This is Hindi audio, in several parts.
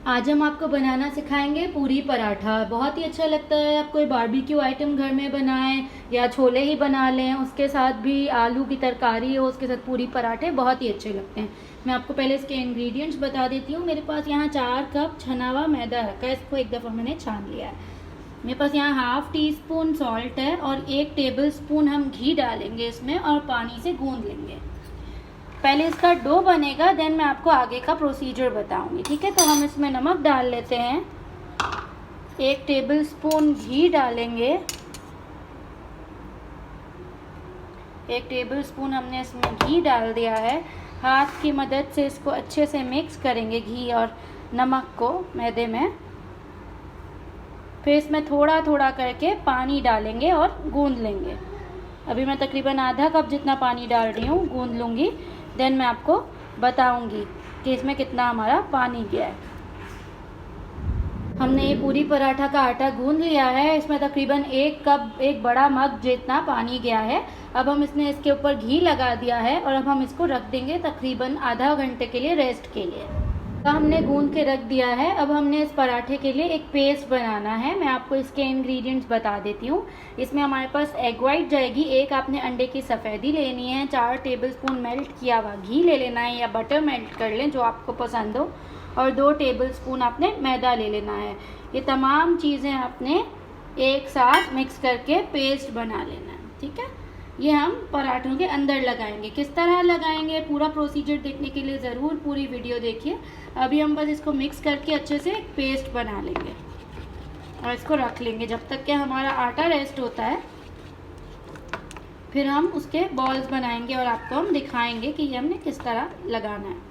आज हम आपको बनाना सिखाएंगे पूरी पराठा। बहुत ही अच्छा लगता है। आप कोई बारबेक्यू आइटम घर में बनाएं या छोले ही बना लें, उसके साथ भी आलू की तरकारी हो, उसके साथ पूरी पराठे बहुत ही अच्छे लगते हैं। मैं आपको पहले इसके इंग्रेडिएंट्स बता देती हूँ। मेरे पास यहाँ 4 कप छना हुआ मैदा रखा है, इसको एक दफ़ा मैंने छान लिया है। मेरे पास यहाँ हाफ टी स्पून सॉल्ट है और 1 टेबल स्पून हम घी डालेंगे इसमें और पानी से गूंद लेंगे। पहले इसका डो बनेगा, देन मैं आपको आगे का प्रोसीजर बताऊंगी, ठीक है। तो हम इसमें नमक डाल लेते हैं, 1 टेबल स्पून घी डालेंगे, 1 टेबल स्पून हमने इसमें घी डाल दिया है। हाथ की मदद से इसको अच्छे से मिक्स करेंगे घी और नमक को मैदे में। फिर इसमें थोड़ा थोड़ा करके पानी डालेंगे और गूंद लेंगे। अभी मैं तकरीबन आधा कप जितना पानी डाल रही हूँ, गूंद लूँगी, देन मैं आपको बताऊंगी कि इसमें कितना हमारा पानी गया है। हमने ये पूरी पराठा का आटा गूंद लिया है। इसमें तकरीबन 1 कप, 1 बड़ा मग जितना पानी गया है। अब हम इसने इसके ऊपर घी लगा दिया है और अब हम इसको रख देंगे तकरीबन आधा घंटे के लिए रेस्ट के लिए। हमने गूंद के रख दिया है। अब हमने इस पराठे के लिए एक पेस्ट बनाना है। मैं आपको इसके इंग्रेडिएंट्स बता देती हूँ। इसमें हमारे पास एग वाइट जाएगी, 1 आपने अंडे की सफ़ेदी लेनी है, 4 टेबलस्पून मेल्ट किया हुआ घी ले लेना है या बटर मेल्ट कर लें जो आपको पसंद हो, और 2 टेबलस्पून आपने मैदा ले लेना है। ये तमाम चीज़ें आपने एक साथ मिक्स करके पेस्ट बना लेना है, ठीक है। ये हम पराठों के अंदर लगाएंगे। किस तरह लगाएंगे, पूरा प्रोसीजर देखने के लिए ज़रूर पूरी वीडियो देखिए। अभी हम बस इसको मिक्स करके अच्छे से एक पेस्ट बना लेंगे और इसको रख लेंगे जब तक कि हमारा आटा रेस्ट होता है। फिर हम उसके बॉल्स बनाएंगे और आपको हम दिखाएंगे कि ये हमने किस तरह लगाना है।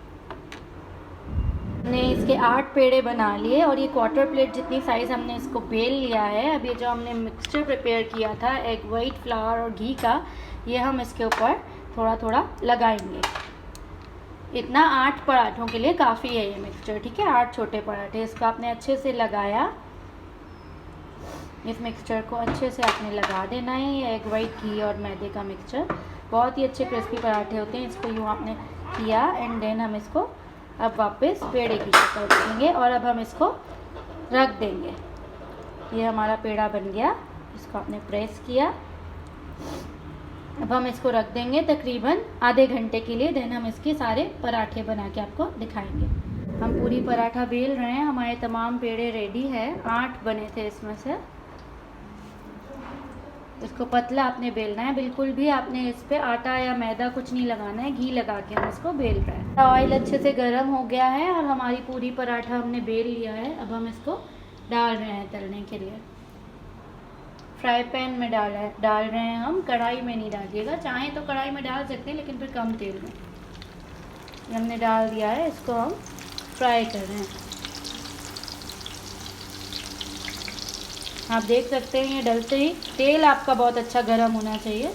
हमने इसके 8 पेड़े बना लिए और ये 1/4 प्लेट जितनी साइज़ हमने इसको बेल लिया है। अब ये जो हमने मिक्सचर प्रिपेयर किया था एग वाइट, फ्लावर और घी का, ये हम इसके ऊपर थोड़ा थोड़ा लगाएंगे। इतना 8 पराठों के लिए काफ़ी है ये मिक्सचर, ठीक है। 8 छोटे पराठे। इसको आपने अच्छे से लगाया, इस मिक्सचर को अच्छे से आपने लगा देना है। ये एग वाइट, घी और मैदे का मिक्सचर बहुत ही अच्छे क्रिस्पी पराठे होते हैं। इसको यूँ आपने किया एंड देन हम इसको अब वापस पेड़े की शक्ल देंगे और अब हम इसको रख देंगे। ये हमारा पेड़ा बन गया, इसको आपने प्रेस किया। अब हम इसको रख देंगे तकरीबन आधे घंटे के लिए, देन हम इसके सारे पराठे बना के आपको दिखाएंगे। हम पूरी पराठा बेल रहे हैं, हमारे तमाम पेड़े रेडी है। 8 बने थे इसमें से। इसको पतला आपने बेलना है, बिल्कुल भी आपने इस पे आटा या मैदा कुछ नहीं लगाना है। घी लगा के हम इसको बेल रहे हैं। ऑयल अच्छे से गर्म हो गया है और हमारी पूरी पराठा हमने बेल लिया है। अब हम इसको डाल रहे हैं तलने के लिए। फ्राई पैन में डाल रहे हैं हम, कढ़ाई में नहीं डालिएगा। चाहें तो कढ़ाई में डाल सकते हैं लेकिन फिर कम तेल में। ये हमने डाल दिया है, इसको हम फ्राई कर रहे हैं। आप देख सकते हैं ये डलते ही तेल आपका बहुत अच्छा गर्म होना चाहिए।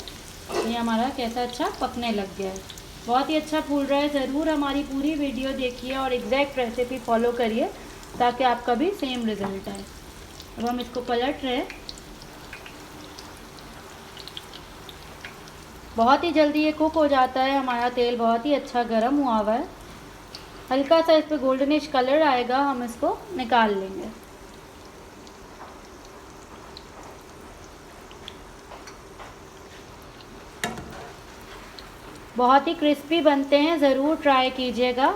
ये हमारा कैसा अच्छा पकने लग गया है, बहुत ही अच्छा फूल रहा है। ज़रूर हमारी पूरी वीडियो देखिए और एग्जैक्ट रेसिपी फॉलो करिए ताकि आपका भी सेम रिज़ल्ट आए। अब हम इसको पलट रहे हैं। बहुत ही जल्दी ये कुक हो जाता है। हमारा तेल बहुत ही अच्छा गर्म हुआ हुआ है। हल्का सा इस पर गोल्डनिश कलर आएगा, हम इसको निकाल लेंगे। बहुत ही क्रिस्पी बनते हैं, ज़रूर ट्राई कीजिएगा।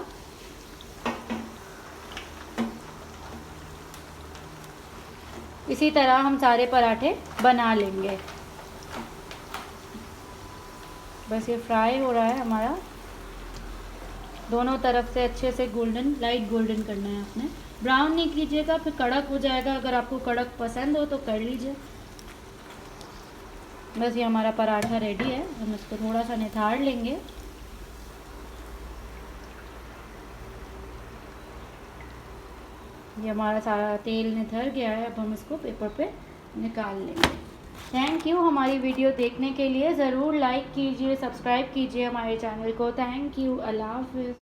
इसी तरह हम सारे पराठे बना लेंगे। बस ये फ्राई हो रहा है हमारा, दोनों तरफ से अच्छे से गोल्डन, लाइट गोल्डन करना है आपने। ब्राउन नहीं कीजिएगा, फिर कड़क हो जाएगा। अगर आपको कड़क पसंद हो तो कर लीजिए। बस ये हमारा पराठा रेडी है। हम इसको थोड़ा सा निथाड़ लेंगे। ये हमारा सारा तेल निथर गया है। अब हम इसको पेपर पे निकाल लेंगे। थैंक यू हमारी वीडियो देखने के लिए। ज़रूर लाइक कीजिए, सब्सक्राइब कीजिए हमारे चैनल को। Thank you. अल्लाह हाफ़िज़।